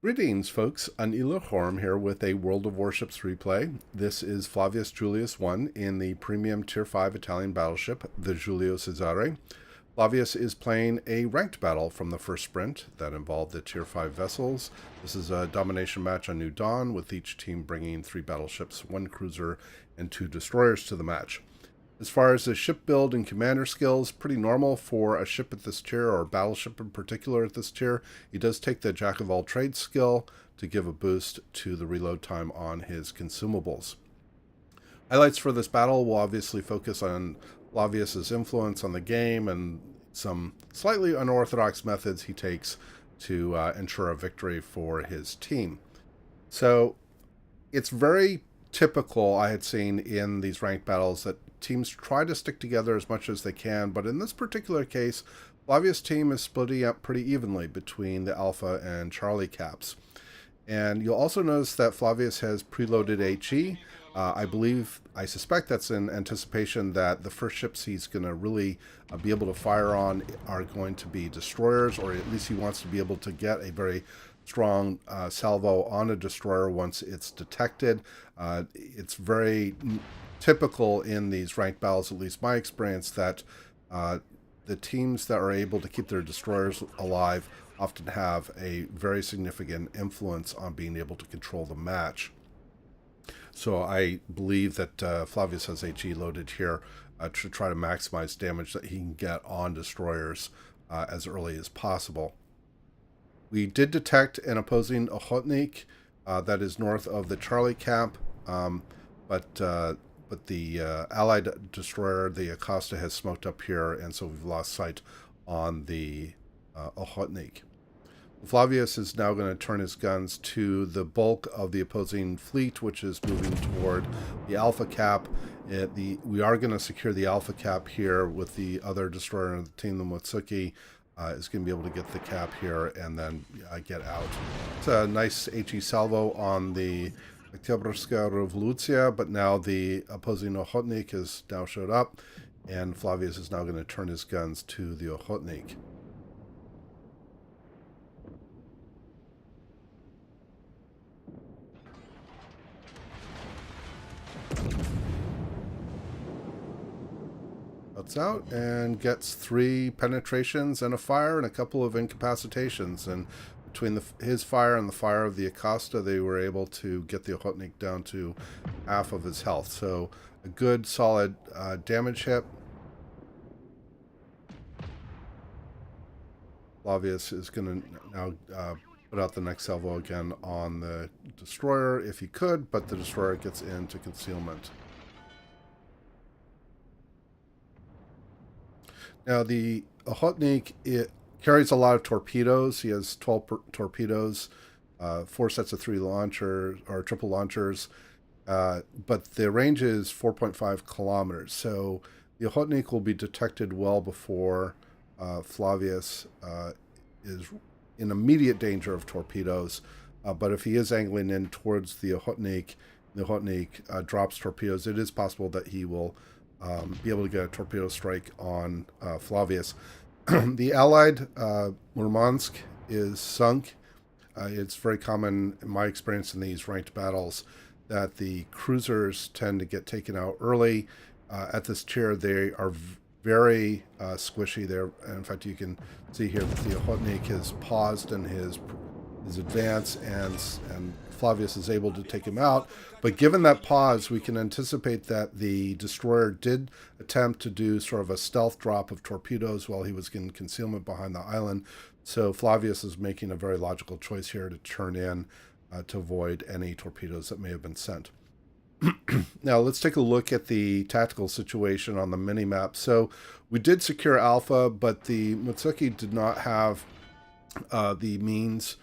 Greetings, folks. Anila Horm here with a World of Warships replay. This is Flavius Julius I in the premium Tier 5 Italian battleship, the Giulio Cesare. Flavius is playing a ranked battle from the first sprint that involved the Tier 5 vessels. This is a domination match on New Dawn, with each team bringing 3 battleships, 1 cruiser, and 2 destroyers to the match. As far as the ship build and commander skills, pretty normal for a ship at this tier, or a battleship in particular at this tier. He does take the Jack of all trades skill to give a boost to the reload time on his consumables. Highlights for this battle will obviously focus on Flavius's influence on the game and some slightly unorthodox methods he takes to ensure a victory for his team. So it's very typical, I had seen in these ranked battles, that teams try to stick together as much as they can, but in this particular case, Flavius' team is splitting up pretty evenly between the Alpha and Charlie caps. And you'll also notice that Flavius has preloaded HE. I suspect that's in anticipation that the first ships he's going to really be able to fire on are going to be destroyers, or at least he wants to be able to get a very strong salvo on a destroyer once it's detected. It's very typical in these ranked battles, at least my experience, that the teams that are able to keep their destroyers alive often have a very significant influence on being able to control the match. So I believe that Flavius has HE loaded here to try to maximize damage that he can get on destroyers as early as possible. We did detect an opposing Ochotnik that is north of the Charlie cap, but the Allied destroyer, the Acosta, has smoked up here, and so we've lost sight on the Ochotnik. Flavius is now going to turn his guns to the bulk of the opposing fleet, which is moving toward the Alpha cap. We are going to secure the Alpha cap here with the other destroyer of the team, the Motsuki. Is going to be able to get the cap here and then get out. It's a nice HE salvo on the Oktyabrska Revolucja, but now the opposing Ochotnik has now showed up, and Flavius is now going to turn his guns to the Ochotnik. Cuts out and gets 3 penetrations and a fire and a couple of incapacitations, and between his fire and the fire of the Acosta, they were able to get the Ochotnik down to half of his health. So a good solid damage hit. Flavius is going to now put out the next salvo again on the destroyer if he could, but the destroyer gets into concealment. Now the Ochotnik, it carries a lot of torpedoes. He has 12 torpedoes, 4 sets of 3 launchers or triple launchers, but the range is 4.5 kilometers. So the Ochotnik will be detected well before Flavius is in immediate danger of torpedoes. But if he is angling in towards the Ochotnik drops torpedoes, it is possible that he will be able to get a torpedo strike on Flavius. The Allied Murmansk is sunk. It's very common, in my experience in these ranked battles, that the cruisers tend to get taken out early. At this tier, they are very squishy. There, in fact, you can see here that the Ochotnik has paused in his advance, and Flavius is able to take him out. But given that pause, we can anticipate that the destroyer did attempt to do sort of a stealth drop of torpedoes while he was in concealment behind the island. So Flavius is making a very logical choice here to turn in to avoid any torpedoes that may have been sent. Now let's take a look at the tactical situation on the mini-map. So we did secure Alpha, but the Motsuki did not have the means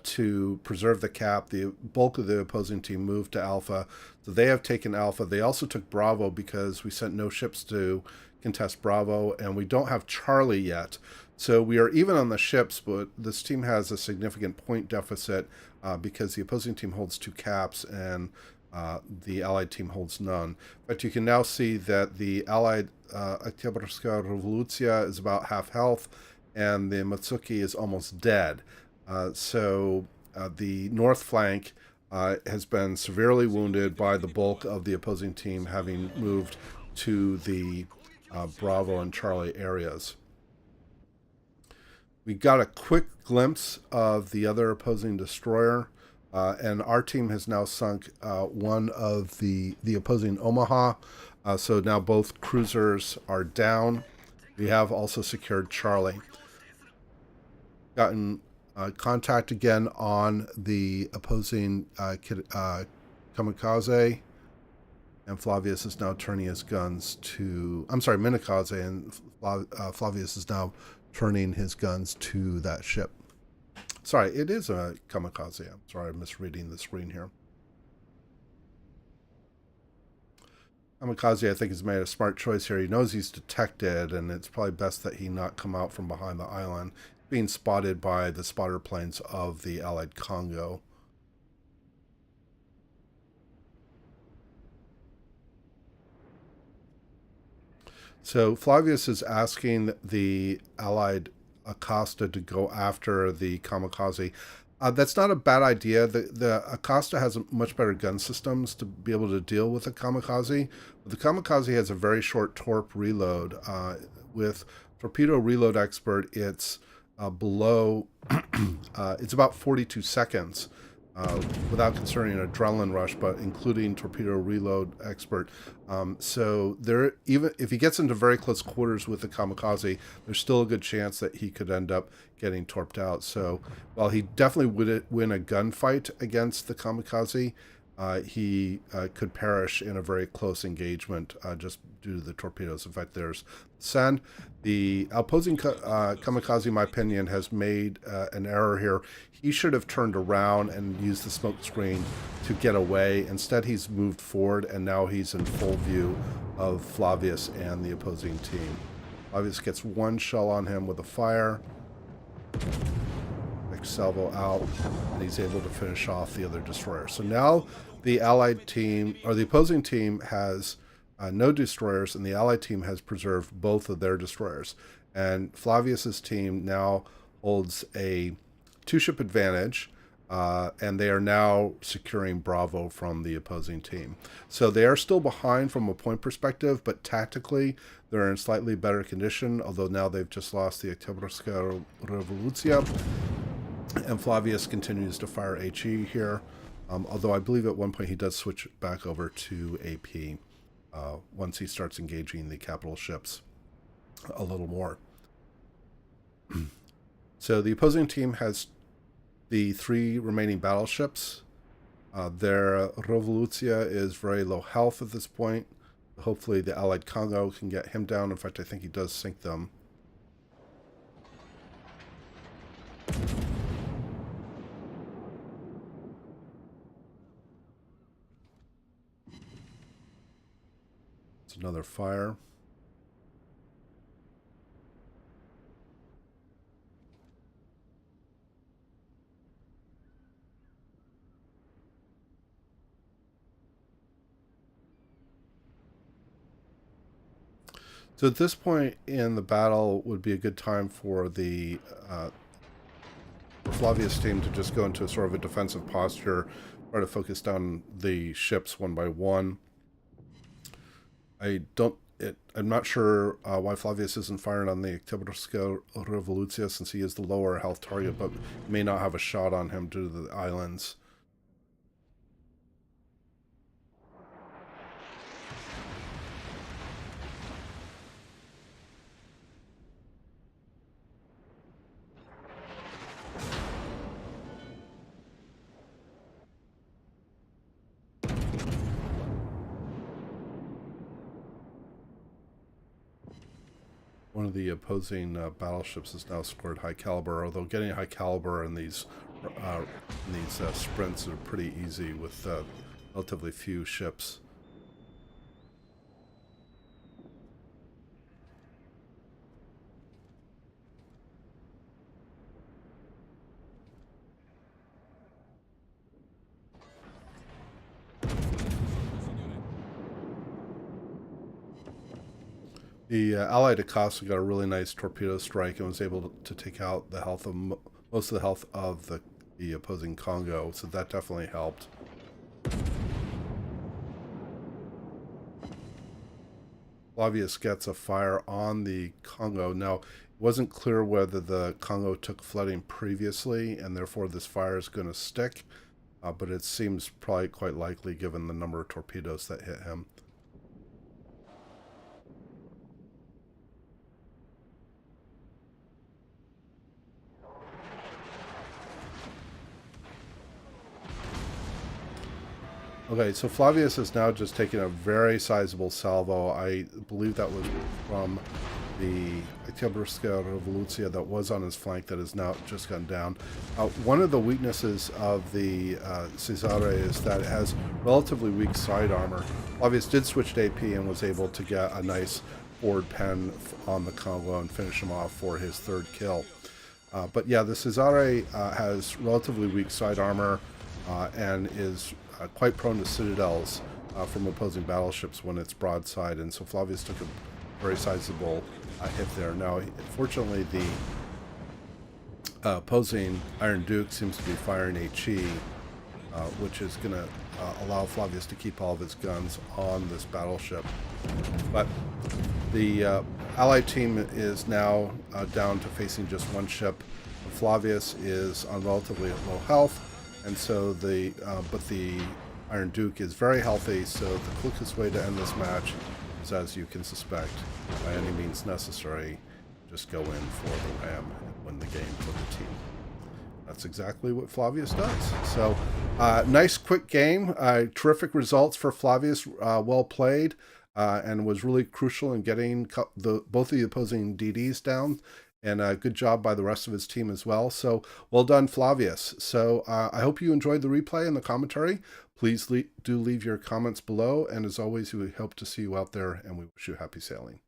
to preserve the cap. The bulk of the opposing team moved to Alpha, so they have taken Alpha. They also took Bravo because we sent no ships to contest Bravo, and we don't have Charlie yet. So we are even on the ships, but this team has a significant point deficit because the opposing team holds 2 caps and the Allied team holds none. But you can now see that the Allied Oktyabrska Revolucja is about half health, and the Motsuki is almost dead. So the north flank has been severely wounded by the bulk of the opposing team having moved to the Bravo and Charlie areas. We got a quick glimpse of the other opposing destroyer, and our team has now sunk one of the opposing Omaha. So now both cruisers are down. We have also secured Charlie. Gotten contact again on the opposing Kamikaze, and Flavius is now turning his guns to... I'm sorry, Minikaze, and Flavius is now turning his guns to that ship. Sorry, it is a Kamikaze. I'm sorry, I'm misreading the screen here. Kamikaze, I think, has made a smart choice here. He knows he's detected, and it's probably best that he not come out from behind the island, being spotted by the spotter planes of the Allied Congo. So Flavius is asking the Allied Acosta to go after the Kamikaze. That's not a bad idea. The Acosta has much better gun systems to be able to deal with the Kamikaze. But the Kamikaze has a very short torp reload. With Torpedo Reload Expert, it's below, it's about 42 seconds. Without concerning an adrenaline rush, but including Torpedo Reload Expert. So there, even if he gets into very close quarters with the Kamikaze, there's still a good chance that he could end up getting torped out. So while he definitely would win a gunfight against the Kamikaze, he could perish in a very close engagement just due to the torpedoes. In fact, there's Sen. The opposing Kamikaze, in my opinion, has made an error here. He should have turned around and used the smoke screen to get away. Instead, he's moved forward, and now he's in full view of Flavius and the opposing team. Flavius gets one shell on him with a fire. Next salvo out, and he's able to finish off the other destroyer. So now the Allied team, or the opposing team, has no destroyers, and the Allied team has preserved both of their destroyers. And Flavius's team now holds a two-ship advantage, and they are now securing Bravo from the opposing team. So they are still behind from a point perspective, but tactically they're in slightly better condition, although now they've just lost the Oktyabrskaya Revolucja. And Flavius continues to fire HE here, although I believe at one point he does switch back over to AP once he starts engaging the capital ships a little more. So the opposing team has the three remaining battleships. Their Revolucja is very low health at this point. Hopefully the Allied Congo can get him down. In fact, I think he does sink them. It's another fire. So at this point in the battle would be a good time for the Flavius team to just go into sort of a defensive posture, try to focus down the ships one by one. I'm not sure why Flavius isn't firing on the Oktyabrskaya Revolucja, since he is the lower health target, but may not have a shot on him due to the islands. One of the opposing battleships has now scored high caliber, although getting high caliber in these sprints are pretty easy with relatively few ships. The Allied Acosta got a really nice torpedo strike and was able to take out the health of most of the health of the the opposing Congo, so that definitely helped. Flavius gets a fire on the Congo. Now, it wasn't clear whether the Congo took flooding previously, and therefore this fire is going to stick, but it seems probably quite likely given the number of torpedoes that hit him. Okay, so Flavius is now just taking a very sizable salvo. I believe that was from the Oktyabrskaya Revolucja that was on his flank that has now just gone down. One of the weaknesses of the Cesare is that it has relatively weak side armor. Flavius did switch to AP and was able to get a nice forward pen on the Congo and finish him off for his third kill. But yeah, the Cesare has relatively weak side armor and is quite prone to citadels from opposing battleships when it's broadside, and so Flavius took a very sizable hit there. Now, fortunately, the opposing Iron Duke seems to be firing HE, which is going to allow Flavius to keep all of his guns on this battleship. But the Allied team is now down to facing just one ship. Flavius is on relatively low health, and so but the Iron Duke is very healthy, so the quickest way to end this match is, as you can suspect, by any means necessary, just go in for the ram and win the game for the team. That's exactly what Flavius does. So, nice quick game. Terrific results for Flavius. Well played, and was really crucial in getting both of the opposing DDs down. And good job by the rest of his team as well. So well done, Flavius. So I hope you enjoyed the replay and the commentary. Please do leave your comments below. And as always, we hope to see you out there, and we wish you happy sailing.